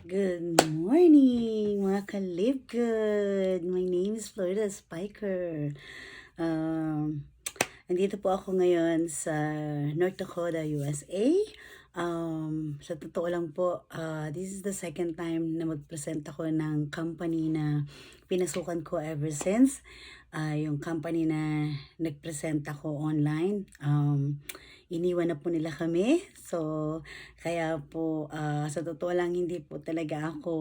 Good morning, mga ka-Live Good! My name is Florida Spiker. Andito po ako ngayon sa North Dakota, USA. Sa totoo lang po, this is the second time na mag-present ako ng company na pinasukan ko ever since. Yung company na nag-present ako online. Iniwan na po nila kami. So, kaya po, sa totoo lang, hindi po talaga ako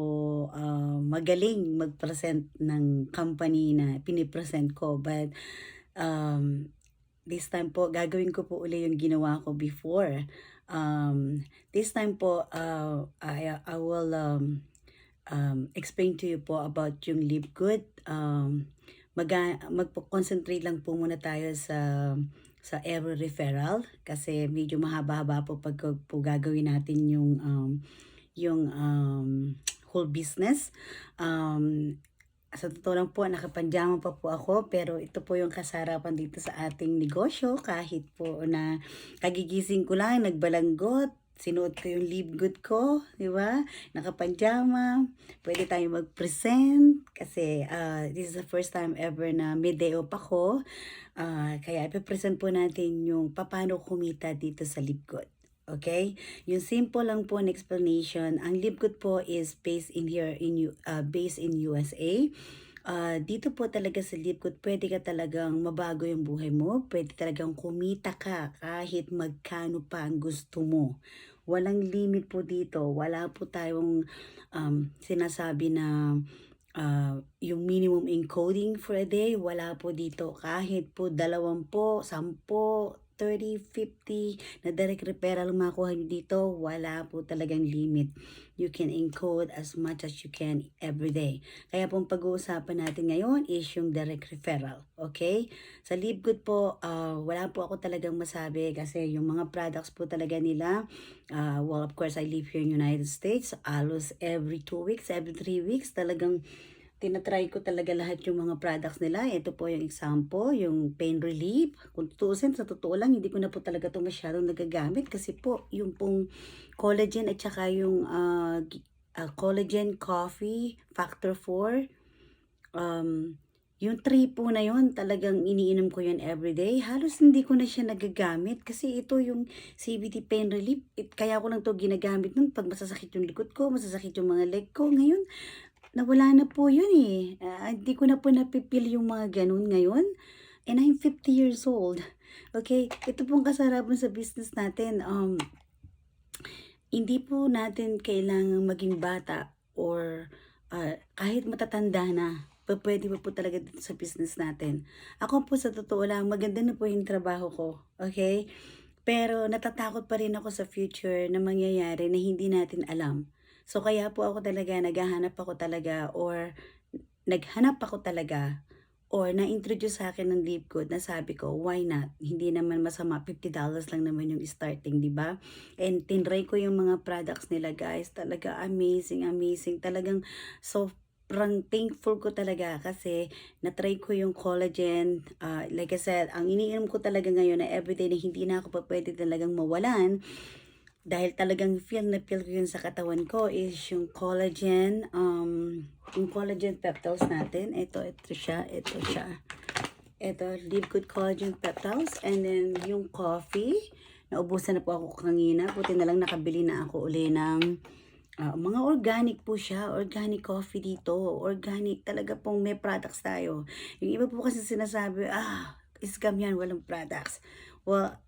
magaling mag-present ng company na pinipresent ko. But, this time po, gagawin ko po uli yung ginawa ko before. This time po, I will explain to you po about yung Live Good. Magpo-concentrate lang po muna tayo sa error referral kasi medyo mahaba-haba po pag po gagawin natin yung whole business. Sa totoo lang po, nakapanjama pa po ako, pero ito po yung kasarapan dito sa ating negosyo. Kahit po na kagigising ko lang, nagbalanggot, sinuot ko yung Live Good ko, di ba? Nakapanjama, pwede tayo mag-present kasi this is the first time ever na may day off ako. Kaya ipipresent po natin yung paano kumita dito sa Live Good. Okay? Yung simple lang po na explanation, ang Live Good po is based in USA. Dito po talaga sa Live Good, pwede ka talagang mabago yung buhay mo. Pwede talagang kumita ka kahit magkano pa ang gusto mo. Walang limit po dito. Wala po tayong sinasabi na yung minimum encoding for a day, wala po dito. Kahit po 20, 10, 30, 50 na direct referral makuha nyo dito, wala po talagang limit. You can encode as much as you can every day. Kaya po pag-uusapan natin ngayon is yung direct referral. Okay? Sa Live Good po, wala po ako talagang masabi kasi yung mga products po talaga nila, well, of course, I live here in United States. Halos every 2 weeks, every 3 weeks, talagang tinatry ko talaga lahat yung mga products nila. Ito po yung example, yung pain relief. Kung tutuusin, sa totoo lang, hindi ko na po talaga ito masyadong nagagamit kasi po yung pong collagen at saka yung collagen coffee factor 4. Yung 3 po na yun, talagang iniinom ko yun everyday. Halos hindi ko na siya nagagamit kasi ito yung CBD pain relief. Kaya ko lang to ginagamit nun pag masasakit yung likod ko, masasakit yung mga leg ko. Ngayon, nawala na po yun eh. Hindi ko na po napipil yung mga ganun ngayon. And I'm 50 years old. Okay, ito pong kasarapan sa business natin. Hindi po natin kailangang maging bata or kahit matatanda na. Pwede pa po talaga dito sa business natin. Ako po sa totoo lang, maganda na po yung trabaho ko. Okay? Pero natatakot pa rin ako sa future na mangyayari na hindi natin alam. So kaya po ako talaga, naghanap ako talaga or na-introduce sa akin ng Live Good na sabi ko, why not? Hindi naman masama, $50 lang naman yung starting, di ba? And tinry ko yung mga products nila, guys. Talaga amazing, amazing. Talagang sobrang thankful ko talaga kasi na-try ko yung collagen. Like I said, ang iniinom ko talaga ngayon na everyday na hindi na ako pa pwede talagang mawalan dahil talagang feel ko yun sa katawan ko is yung collagen peptides natin. Ito siya. Ito, Live Good Collagen Peptides. And then, yung coffee. Naubusan na po ako kanina. Buti na lang nakabili na ako uli ng mga organic po siya. Organic coffee dito. Organic. Talaga pong may products tayo. Yung iba po kasi sinasabi, scam yan, walang products. Well,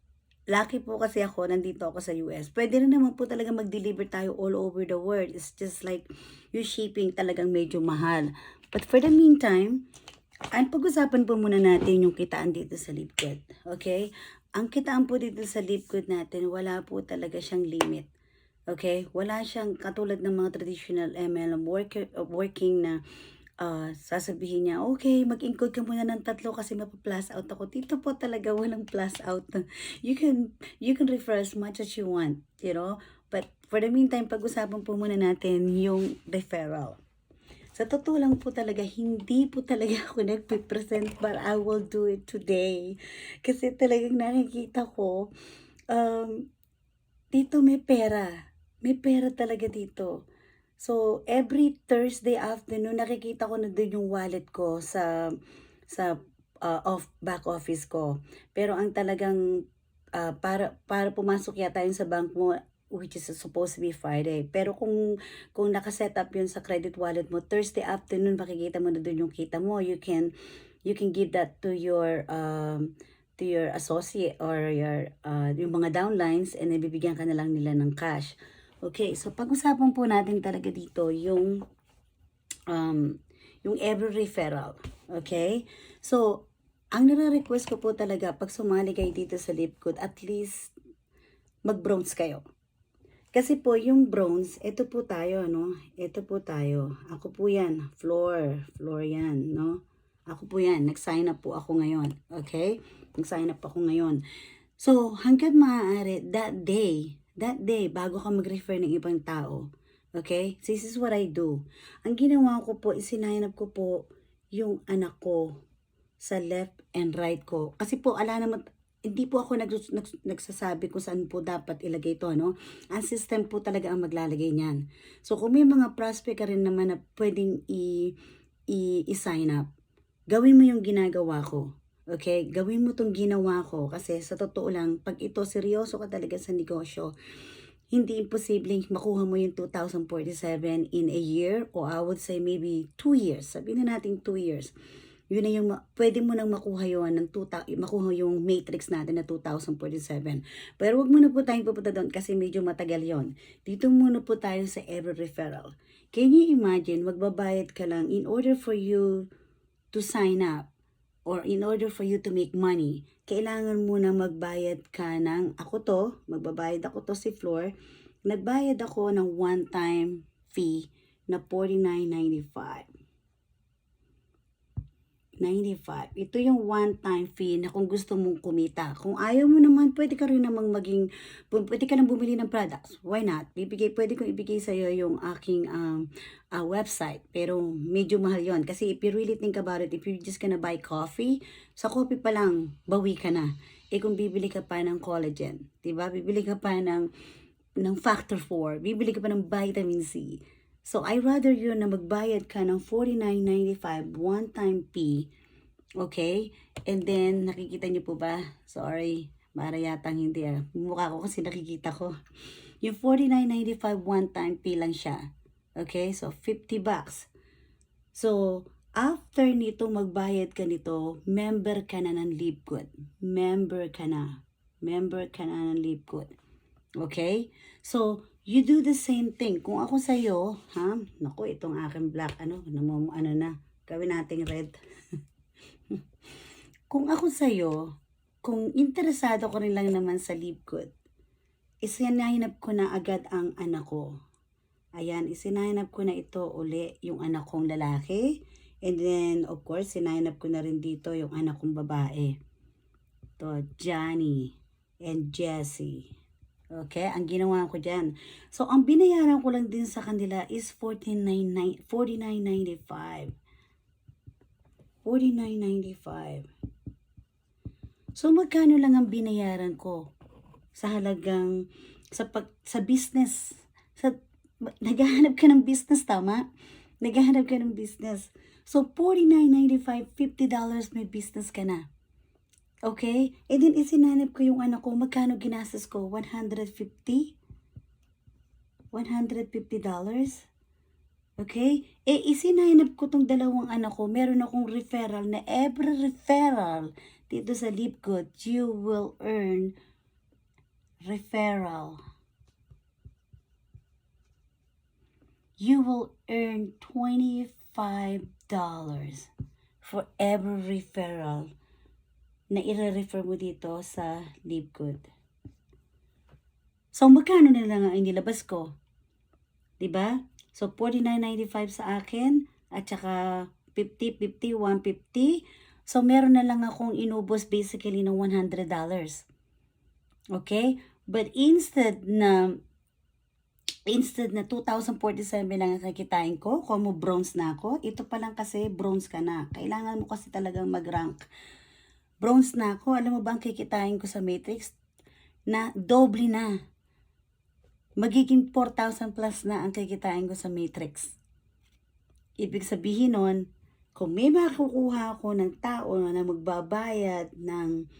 lucky po kasi ako, nandito ako sa US. Pwede rin naman po talaga mag-deliver tayo all over the world. It's just like, yung shipping talagang medyo mahal. But for the meantime, pag-usapan po muna natin yung kitaan dito sa Live Good. Okay? Ang kitaan po dito sa Live Good natin, wala po talaga siyang limit. Okay? Wala siyang katulad ng mga traditional MLM working na sasabihin niya, okay, mag-encode ka muna ng 3 kasi mapa-plus out ako. Dito po talaga walang plus out. You can refer as much as you want, you know? But for the meantime, pag-usapan po muna natin yung referral. Sa totoo lang po talaga, hindi po talaga ako nagpipresent but I will do it today. Kasi talagang nakikita ko, dito may pera. May pera talaga dito. So, every Thursday afternoon, nakikita ko na din yung wallet ko sa back office ko. Pero ang talagang para pumasok yata yun sa bank mo, which is supposed to be Friday. Pero kung nakaset up yun sa credit wallet mo, Thursday afternoon, makikita mo na dun yung kita mo. You can give that to your associate or yung mga downlines, and then bibigyan ka na lang nila ng cash. Okay, so pag-usapan po natin talaga dito yung every referral. Okay? So, ang nare-request ko po talaga pag sumali kayo dito sa Lipgood, at least mag-bronze kayo. Kasi po yung bronze, ito po tayo, no? Ito po tayo. Ako po yan. Floor yan, no? Ako po yan. Nag-sign up po ako ngayon. Okay? Nag-sign up ako ngayon. So, hanggang maaari, that day, bago ka mag-refer ng ibang tao, okay? This is what I do. Ang ginawa ko po, isinign up ko po yung anak ko sa left and right ko. Kasi po, hindi po ako nagsasabi kung saan po dapat ilagay ito, no? Ang system po talaga ang maglalagay niyan. So, kung may mga prospect ka rin naman na pwedeng i-sign up, gawin mo yung ginagawa ko. Okay? Gawin mo tong ginawa ko kasi sa totoo lang, pag ito seryoso ka talaga sa negosyo, hindi imposibleng makuha mo yung 2,047 in a year, or I would say maybe 2 years. Sabihin na natin 2 years. Yun na yung pwede mo nang makuha yun makuha yung matrix natin na 2,047. Pero wag muna po tayong pupunta doon kasi medyo matagal yon. Dito muna po tayo sa every referral. Can you imagine, magbabayad ka lang in order for you to sign up or in order for you to make money, kailangan mo na magbayad ka ng, magbabayad ako to si Floor, nagbayad ako ng one-time fee na $49.95. Ito yung one-time fee na kung gusto mong kumita. Kung ayaw mo naman, pwede ka rin namang pwede ka nang bumili ng products. Why not? Pwede kong ibigay sa'yo yung aking website. Pero medyo mahal yon. Kasi if you really think about it, if you're just gonna buy coffee, sa coffee pa lang, bawi ka na. Kung bibili ka pa ng collagen, diba? Bibili ka pa ng factor 4, bibili ka pa ng vitamin C. So, I rather yun na magbayad ka ng $49.95 one-time fee. Okay? And then, nakikita niyo po ba? Sorry, para yatang hindi mukha ko kasi nakikita ko. Yung $49.95 one-time fee lang siya. Okay? So, $50. So, after nito magbayad ka nito, member ka na ng Lipgood. Member ka na ng Lipgood. Okay? So, you do the same thing. Kung ako sa'yo, naku, itong aking black, gawin nating red. Kung ako sa'yo, kung interesado ko rin lang naman sa Lipgood, isinahing ko na agad ang anak ko. Ayan, isinahing ko na ito uli, yung anak kong lalaki. And then, of course, sinahing ko na rin dito yung anak kong babae. Ito, Johnny and Jessie. Okay, ang ginawa ko dyan. So, ang binayaran ko lang din sa kanila is $49.95. So, magkano lang ang binayaran ko sa halagang, sa business. Naghahanap ka ng business, tama? Naghahanap ka ng business. So, $49.95, $50 may business ka na. Okay? And then, isinanap ko yung anak ko. Magkano ginastos ko? $150? Okay? Isinanap ko tong dalawang anak ko. Meron akong referral na every referral dito sa Lipgood, you will earn referral. You will earn $25 for every referral na i-refer mo dito sa Lipgood. So, magkano na lang ang inilabas ko? Diba? So, $49.95 sa akin, at saka $50, $150. So, meron na lang akong inubos basically ng $100. Okay? But instead na 2,047 lang ang kikitain ko, kung mo bronze na ako, ito pa lang kasi bronze ka na. Kailangan mo kasi talagang mag-rank. Bronze na ako, alam mo ba ang kikitain ko sa matrix? Na doble na. magiging 4,000 plus na ang kikitain ko sa Matrix. Ibig sabihin nun, kung may makukuha ako ng tao na magbabayad ng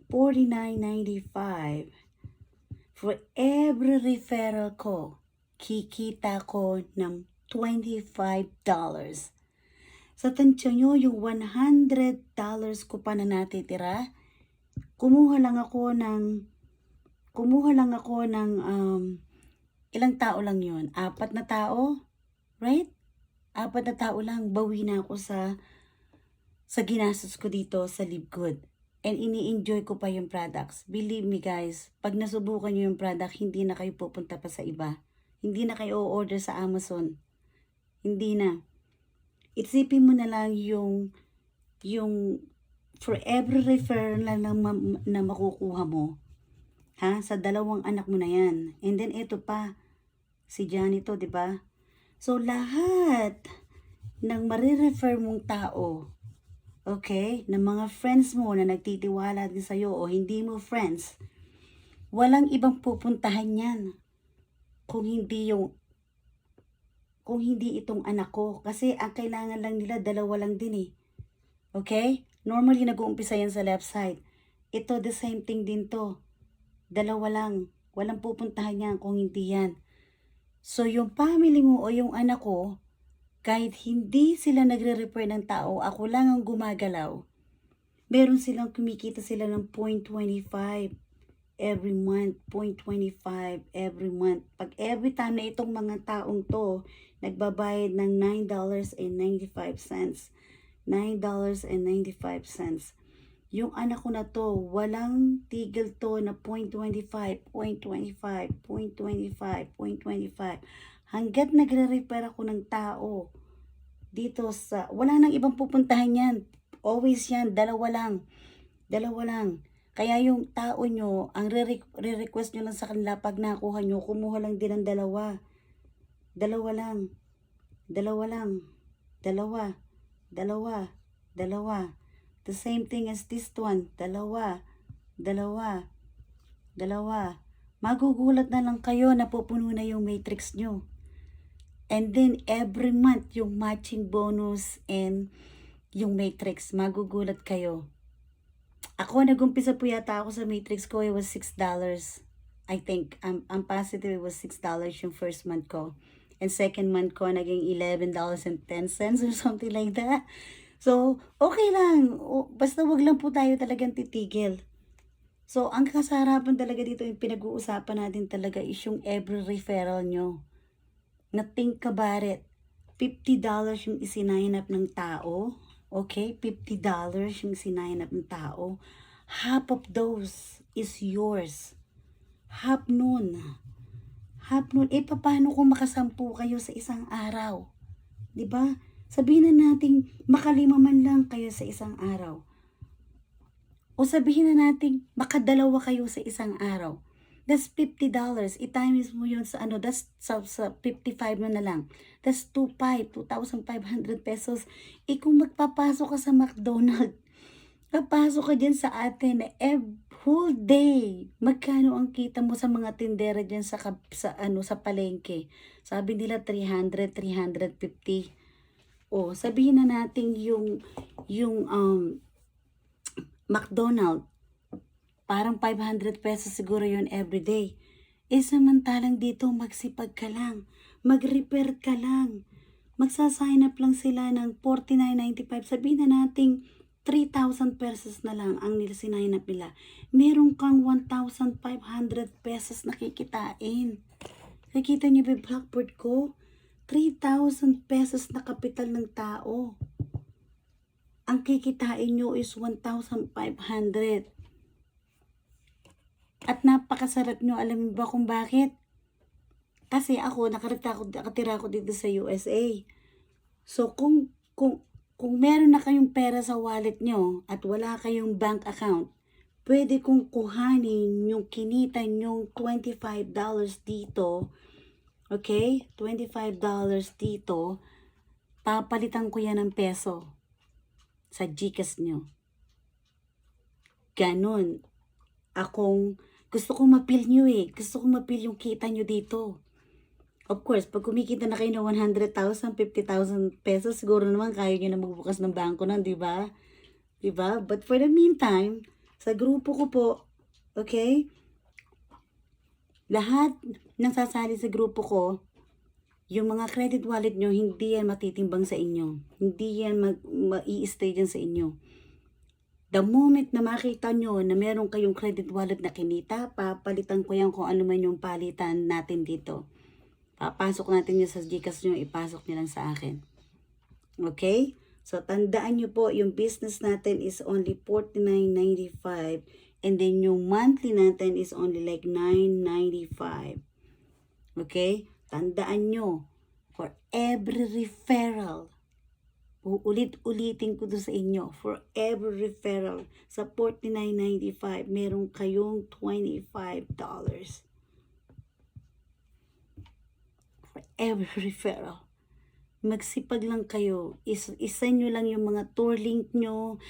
$49.95 for every referral ko, kikita ko ng $25. Sa tansya nyo, yung $100 ko pa na natitira, kumuha lang ako ng ilang tao lang yun? 4 na tao? Right? 4 na tao lang, bawi na ako sa ginastos ko dito sa Live Good. And ini-enjoy ko pa yung products. Believe me guys, pag nasubukan nyo yung product, hindi na kayo pupunta pa sa iba. Hindi na kayo o-order sa Amazon. Hindi na. Isipin mo na lang yung for every referral na makukuha mo, ha? Sa 2 anak mo na yan. And then ito pa, si Johnny to, di ba? So lahat ng marirefer mong tao, okay, ng mga friends mo na nagtitiwala din sa'yo o hindi mo friends, walang ibang pupuntahan yan kung hindi itong anak ko. Kasi ang kailangan lang nila, 2 lang din eh. Okay? Normally, nag-uumpisa yan sa left side. Ito, the same thing din to. 2 lang. Walang pupuntahan yan kung hindi yan. So, yung family mo o yung anak ko, kahit hindi sila nagre-refer ng tao, ako lang ang gumagalaw, meron silang kumikita sila ng 0.25 every month, 0.25 every month. Pag every time na itong mga taong to, nagbabayad ng $9.95. $9.95. Yung anak ko na to, walang tigil to na 0.25, 0.25, 0.25, 0.25. Hanggat nagre-repair ako ng tao dito sa, wala nang ibang pupuntahan yan. Always yan, 2 lang. 2 lang. Kaya yung tao nyo, ang re-request nyo lang sa kanila pag nakuha nyo, kumuha lang din ng 2. 2 lang. 2 lang. 2. 2. 2. The same thing as this one. 2. 2. 2. Magugulat na lang kayo na pupuno na yung matrix nyo. And then every month yung matching bonus and yung matrix, magugulat kayo. Ako, nag-umpisa po yata ako sa matrix ko, it was $6. I think, I'm positive it was $6 yung first month ko. And second month ko, naging $11.10 or something like that. So, okay lang. Basta wag lang po tayo talagang titigil. So, ang kasarapan talaga dito, yung pinag-uusapan natin talaga is yung every referral nyo. Na think about it. $50 yung isinign up ng tao. Okay? $50 yung isinign up ng tao. Half of those is yours. Half nun. Paano kung makasampu kayo sa isang araw? Diba? Sabihin na natin, makalima man lang kayo sa isang araw. O sabihin na natin, makadalawa kayo sa isang araw. That's $50. I-times mo yun sa that's sa 55 na lang. That's 2,500 pesos. Kung magpapasok ka sa McDonald's, papasok ka dyan sa atin whole day. Magkano ang kita mo sa mga tindera dyan sa palengke? Sabi nila 300, 350. O, sabihin na natin yung McDonald's, parang 500 pesos siguro yun everyday. Samantalang dito, magsipag ka lang. Mag-repair ka lang. Magsa-sign up lang sila ng $49.95. Sabihin na natin 3,000 pesos na lang ang sinign up nila. Meron kang 1,500 pesos na kikitain. Nakita niyo ba yung blackboard ko? 3,000 pesos na kapital ng tao. Ang kikitain nyo is 1,500. At napakasarap nyo. Alam mo ba kung bakit? Kasi ako, nakatira ako dito sa USA. So, kung meron na kayong pera sa wallet nyo at wala kayong bank account, pwede kong kuhanin yung kinita nyong $25 dito. Okay? $25 dito. Papalitan ko yan ng peso sa GCash nyo. Ganon akong Gusto ko ma-feel nyo eh. Gusto ko ma-feel yung kita nyo dito. Of course, pag kumikita na kayo ng 100,000, 50,000 pesos, siguro naman kaya nyo na magbukas ng bangko nun, di ba? Di ba? But for the meantime, sa grupo ko po, okay? Lahat ng sasali sa grupo ko, yung mga credit wallet nyo, hindi yan matitimbang sa inyo. Hindi yan ma-i-stay dyan sa inyo. The moment na makita nyo na meron kayong credit wallet na kinita, papalitan ko yan kung ano man yung palitan natin dito. Papasok natin yun sa Gcash nyo, ipasok nyo lang sa akin. Okay? So, tandaan nyo po, yung business natin is only $49.95. And then, yung monthly natin is only like $9.95. Okay? Tandaan nyo, for every referral, uulit-ulitin ko to sa inyo, for every referral, sa $49.95, meron kayong $25. For every referral. Magsipag lang kayo. Isa nyo lang yung mga tour link nyo.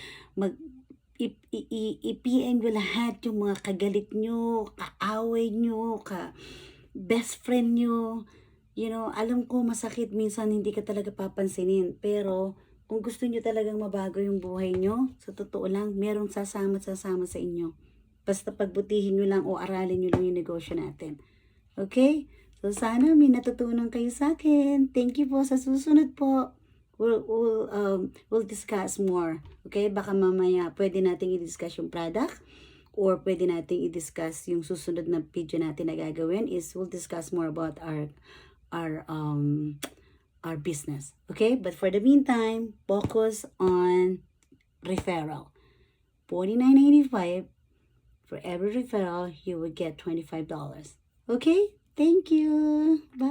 I-PM nyo lahat yung mga kagalit nyo, kaaway nyo, best friend nyo. You know, alam ko masakit minsan hindi ka talaga papansinin. Pero kung gusto nyo talagang mabago yung buhay nyo, sa totoo lang, merong sasama sa inyo. Basta pagbutihin nyo lang o aralin nyo lang yung negosyo natin. Okay? So, sana may natutunan kayo sa akin. Thank you po. Sa susunod po, we'll discuss more. Okay? Baka mamaya pwede nating i-discuss yung product or pwede nating i-discuss yung susunod na video natin na gagawin is we'll discuss more about our business. Okay? But for the meantime, focus on referral. $49.95. For every referral, you will get $25. Okay? Thank you. Bye.